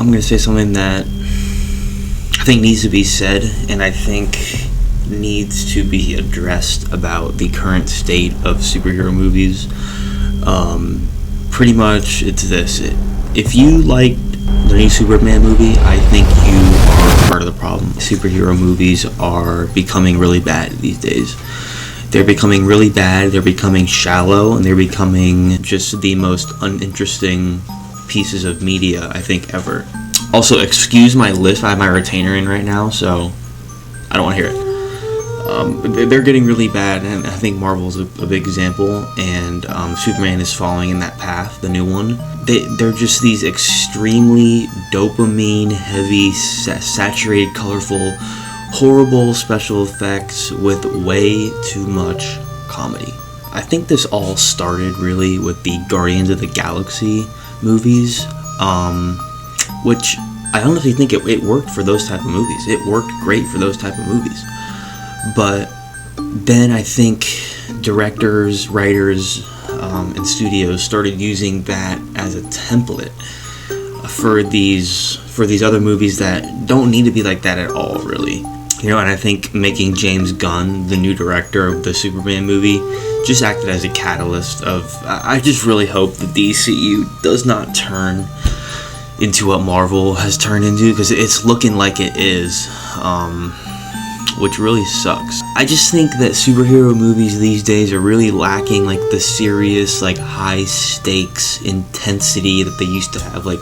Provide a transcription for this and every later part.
I'm going to say something that I think needs to be said, and I think needs to be addressed about the current state of superhero movies. Pretty much, it's this. If you liked the new Superman movie, I think you are part of the problem. Superhero movies are becoming really bad these days. They're becoming really bad, they're becoming shallow, and they're becoming just the most uninteresting pieces of media, I think, ever. Also, excuse my lisp, I have my retainer in right now, so I don't want to hear it. They're getting really bad, and I think Marvel's a big example, and Superman is following in that path, the new one. They're just these extremely dopamine-heavy, saturated, colorful, horrible special effects with way too much comedy. I think this all started really with the Guardians of the Galaxy movies, which I honestly think it worked for those type of movies. It worked great for those type of movies. But then I think directors, writers, and studios started using that as a template for these other movies that don't need to be like that at all, really. You know, and I think making James Gunn the new director of the Superman movie just acted as a catalyst of, I just really hope the DCU does not turn into what Marvel has turned into, because it's looking like it is, which really sucks. I just think that superhero movies these days are really lacking like the serious, like high stakes intensity that they used to have. Like,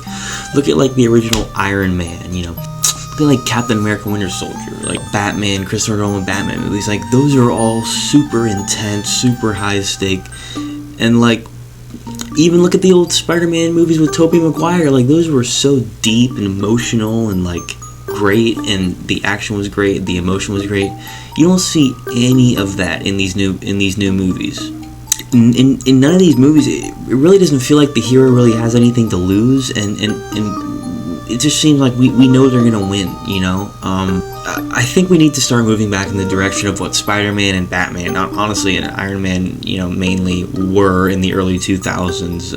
look at like the original Iron Man, you know. Look at like Captain America Winter Soldier, like Batman, Christopher Nolan Batman movies. Like, those are all super intense, super high stake, and like, even look at the old Spider-Man movies with Tobey Maguire. Like, those were so deep and emotional and like great, and the action was great, the emotion was great. You don't see any of that in these new movies. In none of these movies, it really doesn't feel like the hero really has anything to lose, and it just seems like we know they're gonna win, you know. I think we need to start moving back in the direction of what Spider-Man and Batman, honestly, and Iron Man, you know, mainly were in the early 2000s.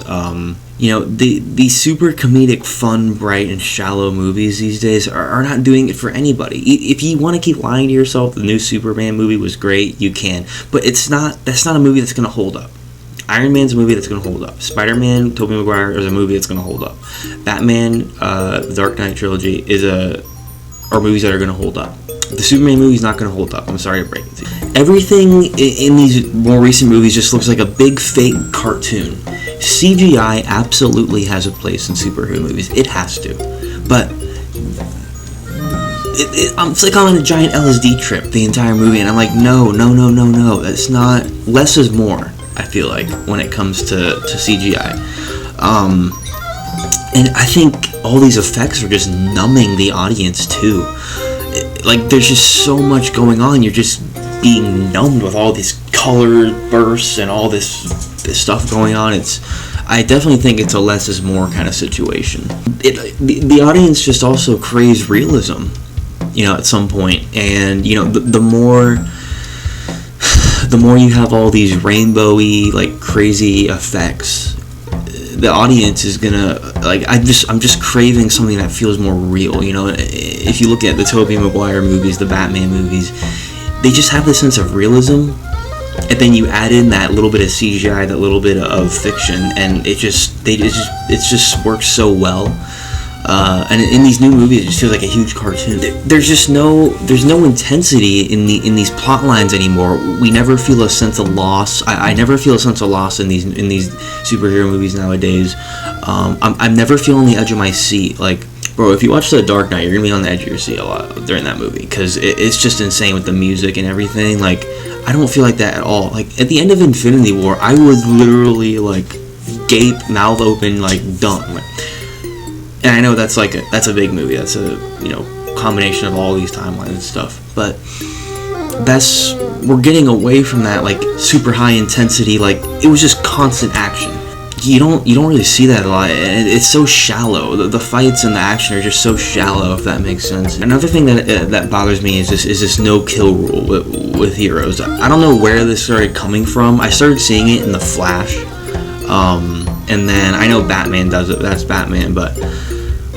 You know, the super comedic, fun, bright, and shallow movies these days are not doing it for anybody. If you want to keep lying to yourself, the new Superman movie was great, you can, but that's not a movie that's gonna hold up. Iron Man's a movie that's going to hold up. Spider-Man, Tobey Maguire is a movie that's going to hold up. Batman, the Dark Knight trilogy are movies that are going to hold up. The Superman movie's not going to hold up. I'm sorry to break it to you. Everything in these more recent movies just looks like a big fake cartoon. CGI absolutely has a place in superhero movies. It has to. But it's like I'm on a giant LSD trip the entire movie, and I'm like, no. That's not. Less is more, I feel like, when it comes to CGI. And I think all these effects are just numbing the audience too. Like, there's just so much going on, you're just being numbed with all these color bursts and all this stuff going on. I definitely think it's a less is more kind of situation. The audience just also craves realism, you know, at some point. And, you know, the more you have all these rainbowy, like, crazy effects, the audience is gonna, like, I'm just craving something that feels more real, you know. If you look at the Tobey Maguire movies, the Batman movies, they just have this sense of realism, and then you add in that little bit of CGI, that little bit of fiction, and it just works so well. And in these new movies, it just feels like a huge cartoon. There's no intensity in these plot lines anymore. We never feel a sense of loss. I never feel a sense of loss in these superhero movies nowadays. I'm never feeling the edge of my seat. Like, bro, if you watch The Dark Knight, you're gonna be on the edge of your seat a lot during that movie, because it's just insane with the music and everything. Like, I don't feel like that at all. Like, at the end of Infinity War, I was literally like gape, mouth open, like done. Like, and I know that's a big movie. That's a, you know, combination of all these timelines and stuff. But we're getting away from that, like, super high intensity. Like, it was just constant action. You don't really see that a lot. It's so shallow. The fights and the action are just so shallow, if that makes sense. Another thing that bothers me is this no kill rule with heroes. I don't know where this started coming from. I started seeing it in The Flash. And then I know Batman does it. That's Batman, but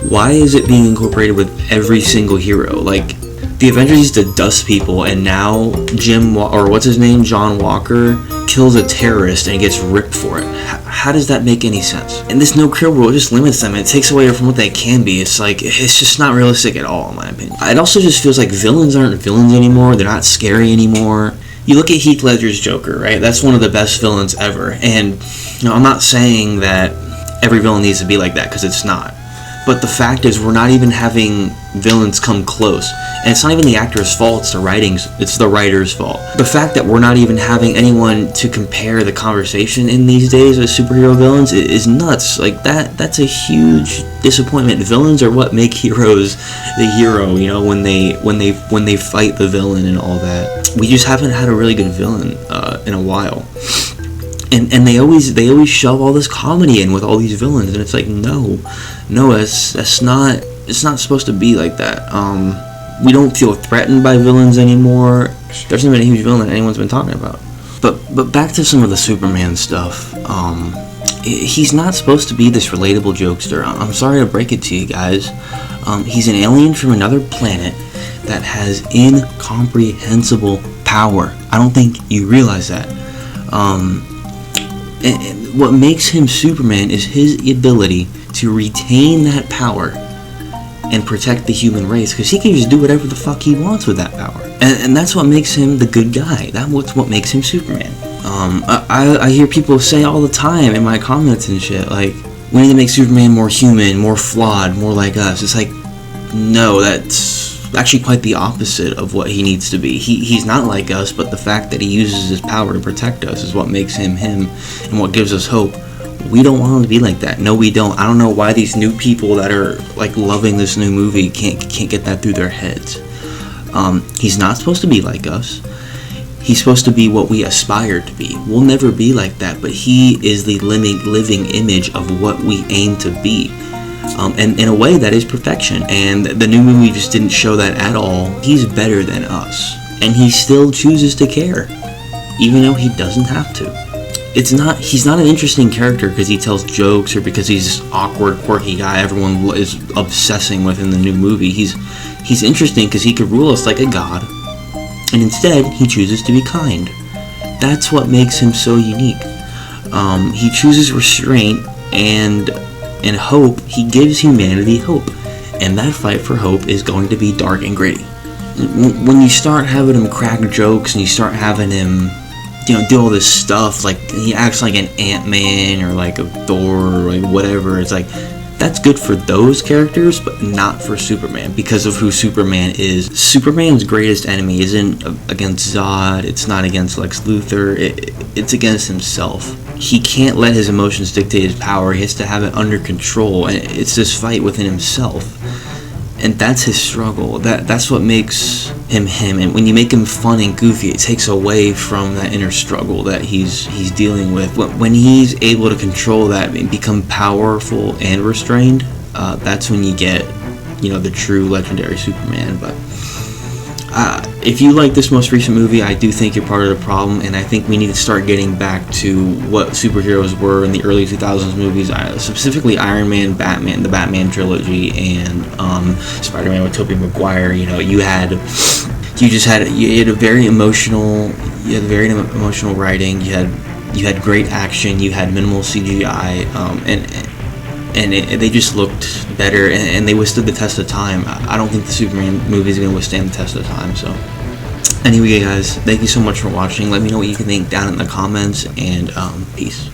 Why is it being incorporated with every single hero? Like, the Avengers used to dust people, and now John Walker kills a terrorist and gets ripped for it. How does that make any sense? And this no kill rule just limits them. It takes away from what they can be. It's like, it's just not realistic at all, in my opinion. It also just feels like villains aren't villains anymore. They're not scary anymore. You look at Heath Ledger's Joker, right? That's one of the best villains ever. And I'm not saying that every villain needs to be like that, because it's not. But the fact is, we're not even having villains come close. And it's not even the actor's fault, it's the writer's fault. The fact that we're not even having anyone to compare the conversation in these days with superhero villains is nuts. Like, that's a huge disappointment. Villains are what make heroes the hero, when they fight the villain and all that. We just haven't had a really good villain in a while. And they always shove all this comedy in with all these villains, and it's like, no, it's not supposed to be like that. We don't feel threatened by villains anymore. There hasn't been a huge villain that anyone's been talking about. But back to some of the Superman stuff. He's not supposed to be this relatable jokester. I'm sorry to break it to you guys. He's an alien from another planet that has incomprehensible power. I don't think you realize that. And what makes him Superman is his ability to retain that power and protect the human race, because he can just do whatever the fuck he wants with that power. And that's what makes him the good guy. That's what makes him Superman. I hear people say all the time in my comments and shit, like, we need to make Superman more human, more flawed, more like us. It's like, no, that's actually quite the opposite of what he needs to be. He's not like us, but the fact that he uses his power to protect us is what makes him him and what gives us hope. We don't want him to be like that. No, we don't. I don't know why these new people that are like loving this new movie can't get that through their heads. He's not supposed to be like us. He's supposed to be what we aspire to be. We'll never be like that, but he is the living image of what we aim to be. And in a way, that is perfection. And the new movie just didn't show that at all. He's better than us. And he still chooses to care, even though he doesn't have to. He's not an interesting character because he tells jokes or because he's this awkward, quirky guy everyone is obsessing with in the new movie. He's interesting because he could rule us like a god. And instead, he chooses to be kind. That's what makes him so unique. He chooses restraint and hope. He gives humanity hope. And that fight for hope is going to be dark and gritty. When you start having him crack jokes and you start having him, do all this stuff, like he acts like an Ant-Man or like a Thor or like whatever, it's like, that's good for those characters, but not for Superman, because of who Superman is. Superman's greatest enemy isn't against Zod, it's not against Lex Luthor, it's against himself. He can't let his emotions dictate his power, he has to have it under control, and it's this fight within himself. And that's his struggle. That's what makes him him. And when you make him fun and goofy, it takes away from that inner struggle that he's dealing with. When he's able to control that and become powerful and restrained, that's when you get, the true legendary Superman. But if you like this most recent movie, I do think you're part of the problem, and I think we need to start getting back to what superheroes were in the early 2000s movies, specifically Iron Man, Batman, the Batman trilogy, and Spider-Man with Tobey Maguire. You had very emotional writing. You had great action. You had minimal CGI, and they just looked better, and they withstood the test of time. I don't think the Superman movie is going to withstand the test of time. So anyway, guys, thank you so much for watching. Let me know what you think down in the comments, and peace.